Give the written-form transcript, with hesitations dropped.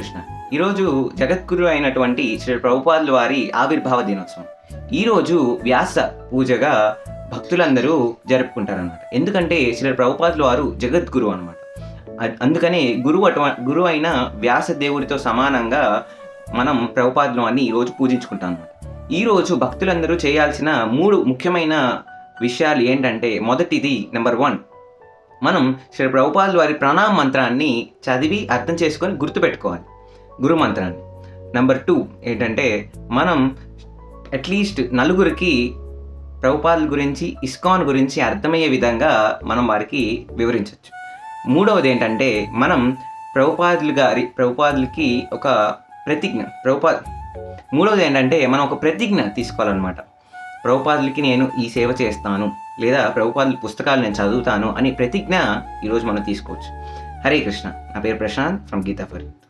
కృష్ణ. ఈరోజు జగద్గురు అయినటువంటి శ్రీ ప్రభుపాదుల వారి ఆవిర్భావ దినోత్సవం. ఈరోజు వ్యాస పూజగా భక్తులందరూ జరుపుకుంటారనమాట. ఎందుకంటే శ్రీ ప్రభుపాదుల వారు జగద్గురు అనమాట. అందుకనే గురువు అయిన వ్యాస దేవుడితో సమానంగా మనం ప్రభుపాదుల వారిని ఈరోజు పూజించుకుంటాం అనమాట. ఈరోజు భక్తులందరూ చేయాల్సిన 3 ముఖ్యమైన విషయాలు ఏంటంటే, మొదటిది నెంబర్ 1, మనం శ్రీ ప్రభుపాదుల వారి ప్రణామ మంత్రాన్ని చదివి అర్థం చేసుకొని గుర్తుపెట్టుకోవాలి, గురు మంత్రాన్ని. నెంబర్ 2 ఏంటంటే, మనం అట్లీస్ట్ నలుగురికి ప్రభుపాదుల గురించి, ఇస్కాన్ గురించి అర్థమయ్యే విధంగా మనం వారికి వివరించవచ్చు. మూడవది ఏంటంటే, మనం ప్రభుపాదులకి ఒక ప్రతిజ్ఞ, మూడవది ఏంటంటే మనం ఒక ప్రతిజ్ఞ తీసుకోవాలన్నమాట. ప్రభుపాదులకి నేను ఈ సేవ చేస్తాను, లేదా ప్రభుపాదుల పుస్తకాలు నేను చదువుతాను అని ప్రతిజ్ఞ ఈరోజు మనం తీసుకోవచ్చు. హరే కృష్ణ. నా పేరు ప్రశాంత్ ఫ్రమ్ Gita4youth.